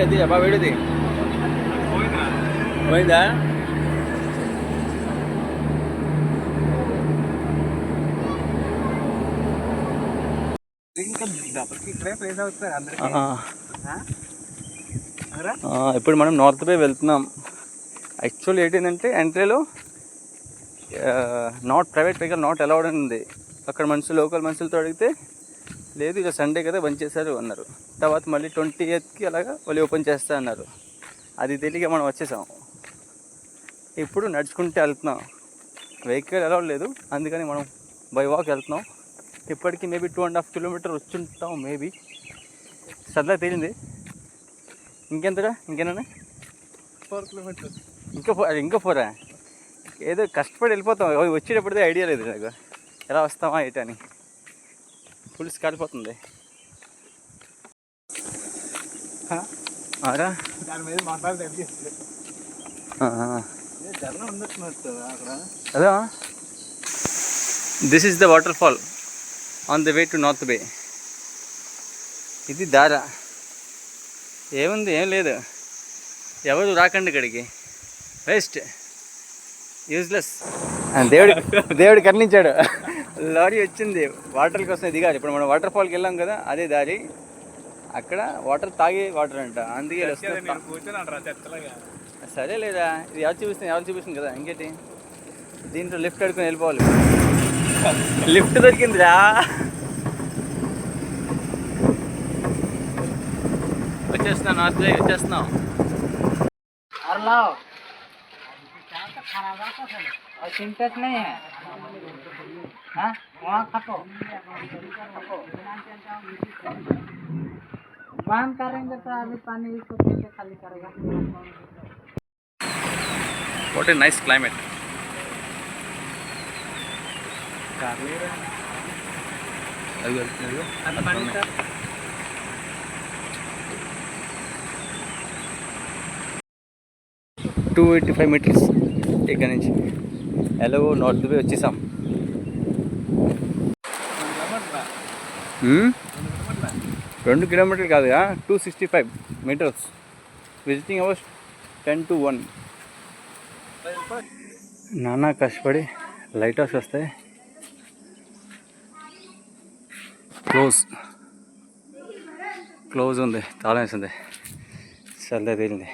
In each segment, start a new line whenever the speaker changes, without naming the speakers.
అది అబ్బా వేడిది పోయిందా? ఇప్పుడు మనం నార్త్ బే వెళ్తున్నాం. యాక్చువల్లీ ఏంటంటే ఎంట్రీలో ప్రైవేట్ వెహికల్ నాట్ అలౌడ్ అని ఉంది. అక్కడ లోకల్ మనుషులతో అడిగితే లేదు ఇక సండే కదా బంద్ చేశారు అన్నారు. తర్వాత మళ్ళీ 28కి అలాగా వాళ్ళు ఓపెన్ చేస్తా అన్నారు. అది తెలియక మనం వచ్చేసాం. ఇప్పుడు నడుచుకుంటే వెళ్తున్నాం. వెహికల్ అలౌడ్ లేదు, అందుకని మనం బై వాక్ వెళ్తున్నాం. ఇప్పటికీ మేబీ 2.5 కిలోమీటర్ వచ్చుంటాం మేబీ. సరదా తేలింది. ఇంకెంతగా ఇంకేనా
4 కిలోమీటర్స్
ఇంకా 4 ఏదో కష్టపడి వెళ్ళిపోతాం. వచ్చేటప్పుడే ఐడియా లేదు నాకు ఎలా వస్తామా ఏంటని. పులిసి కాలిపోతుంది.
దాని మీద మాట్లాడితే
అదా this is the waterfall on the way to North Bay. ఇది దారా. ఏముంది, ఏం లేదు. ఎవరు రాకండి ఇక్కడికి, వేస్ట్, యూజ్లెస్. దేవుడు కర్ణించాడు. లారీ వచ్చింది వాటర్ కోసం దిగాలి. ఇప్పుడు మనం వాటర్ ఫాల్కి వెళ్ళాం కదా, అదే దారి. అక్కడ వాటర్ తాగే వాటర్ అంట, అందుకే సరే లేదా ఇది ఎవరు చూపిస్తుంది కదా. ఇంకేంటి, దీంట్లో లిఫ్ట్ అడుకొని వెళ్ళిపోవాలి. లిఫ్ట్ దొరికిందిరా. వచ్చేస్తున్నాం, నార్త్ బే వచ్చేస్తున్నాం.
चिंतत नहीं है हाँ वहाँ खपो बंद करेंगे तो अभी पानी इसको कैसे खाली करेगा.
What a nice climate.
आता पानी का
285 మీటర్స్ ఇక్కడ నుంచి. ఎలాగో నార్త్ బే వచ్చేసాం. 2 కిలోమీటర్లు కాదుగా, 265 మీటర్స్. Visiting hours 10 to 1. నానా కష్టపడి లైట్ హౌస్ వస్తాయి. క్లోజ్ ఉంది, తాళం వేసింది. సర్లే తేలింది.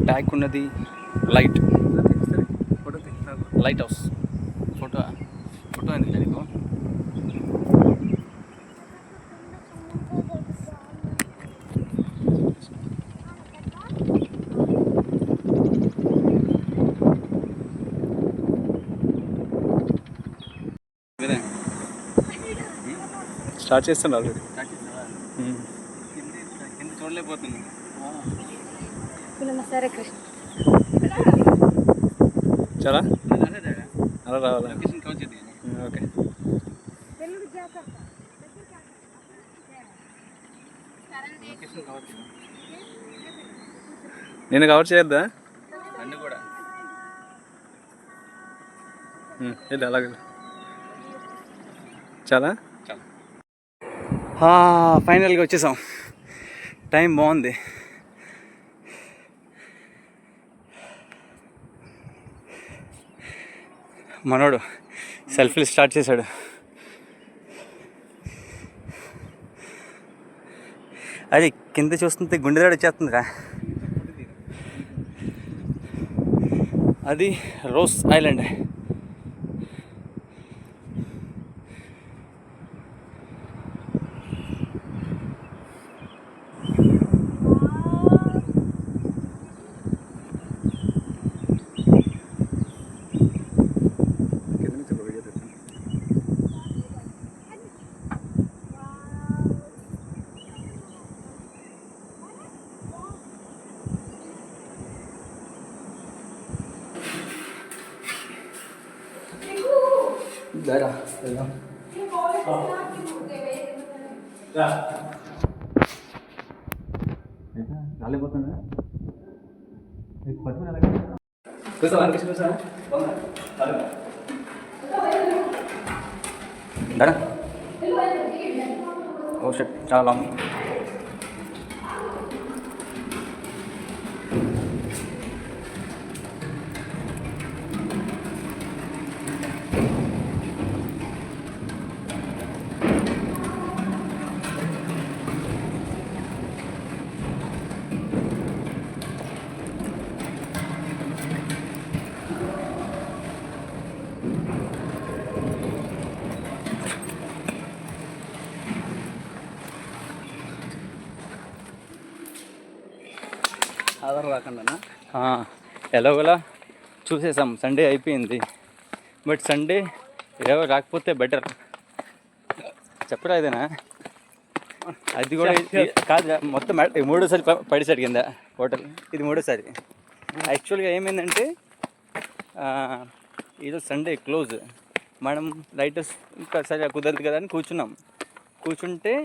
ట్యాగ్ ఉన్నది లైట్ హౌస్. ఫోటో ఎందుకు నీకు?
స్టార్ట్ చేస్తాను ఆల్రెడీ.
కింద చూడలేకపోతుంది.
సరే కృష్ణ
చాలా అలా రావాలా? ఓకే. నేను కవర్ చేయొద్దా?
అన్నీ కూడా
వెళ్ళి అలాగే చాలా.
ఫైనల్గా వచ్చేసాం. టైం బాగుంది. మనోడు సెల్ఫీలు స్టార్ట్ చేశాడు. అది కింద చూస్తుంటే గుండెదాడి వచ్చేస్తుందిరా. అది రోస్ ఐలాండ్. రాలేకపోతుందా? పట్టుకుని అలాగే దానా ఓ షిట్ చాలా లాంగ్.
ఆధార్ రాకుండా
ఎలాగోలా చూసేసాం. సండే అయిపోయింది, బట్ సండే ఎవరు రాకపోతే బెటర్. చెప్పరా ఇదేనా? అది కూడా కాదు, మొత్తం మూడోసారి పడిసాడు కింద హోటల్. ఇది మూడోసారి. యాక్చువల్గా ఏమైందంటే ఈరోజు సండే క్లోజ్. మనం రైటర్స్ ఇంకా సరే కుదరదు కదా అని కూర్చుంటే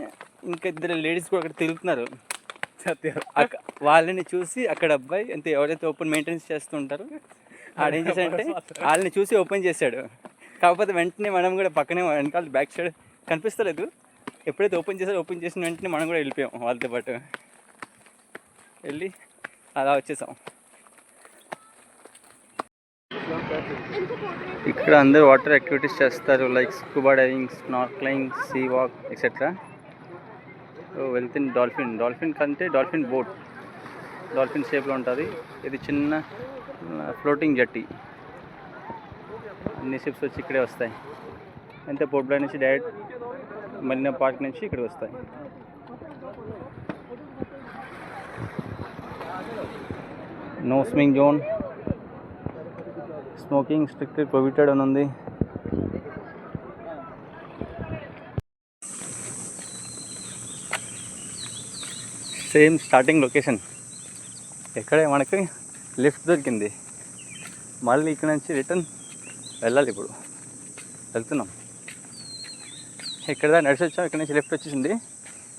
ఇంకా ఇద్దరు లేడీస్ కూడా అక్కడ తిరుగుతున్నారు. వాళ్ళని చూసి అక్కడ అబ్బాయి అంటే ఎవరైతే ఓపెన్ మెయింటెనెన్స్ చేస్తుంటారో ఆడేం చేశాడంటే వాళ్ళని చూసి ఓపెన్ చేశాడు. కాకపోతే వెంటనే మనం కూడా పక్కనే వెనకాల బ్యాక్ సైడ్ కనిపిస్తలేదు. ఎప్పుడైతే ఓపెన్ చేసిన వెంటనే మనం కూడా వెళ్ళిపోయాం వాళ్ళతో పాటు. వెళ్ళి అలా వచ్చేసాం. ఇక్కడ అందరూ వాటర్ యాక్టివిటీస్ చేస్తారు, like scuba diving, snorkelling, sea walk etcetera. వెళ్తుంది డాల్ఫిన్ కంటే డాల్ఫిన్ బోట్, డాల్ఫిన్ షేప్లో ఉంటుంది. ఇది చిన్న ఫ్లోటింగ్ జట్టి. అన్ని షిప్స్ వచ్చి ఇక్కడే వస్తాయి. అంతే పోర్ట్ బ్లైర్ నుంచి డైరెక్ట్ మరీనా పార్క్ నుంచి ఇక్కడికి వస్తాయి. No swimming zone, smoking strictly prohibited అని ఉంది. Same starting location. ఎక్కడే మనకి లిఫ్ట్ దొరికింది. మళ్ళీ ఇక్కడ నుంచి రిటర్న్ వెళ్ళాలి. ఇప్పుడు వెళ్తున్నాం. ఇక్కడ దాకా నడిచి వచ్చాం, ఇక్కడ నుంచి లిఫ్ట్ వచ్చేసింది.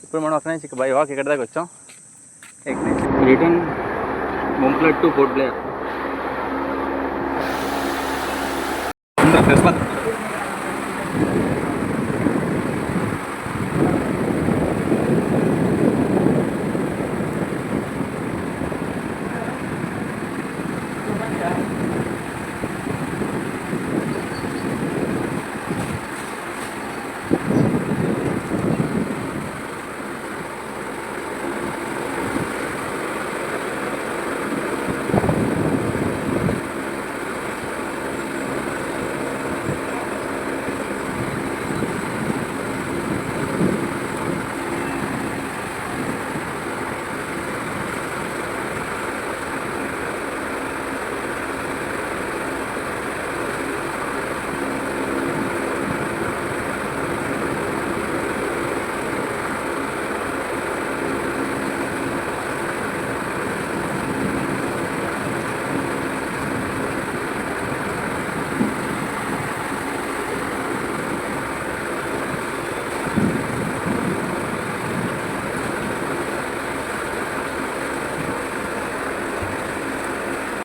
ఇప్పుడు మనం అక్కడ నుంచి బై వాక్ ఇక్కడ దాకా వచ్చాం. ఇక్కడ నుంచి రిటర్న్ ముంప్లట్ టు పోర్ట్ బ్లెయిర్.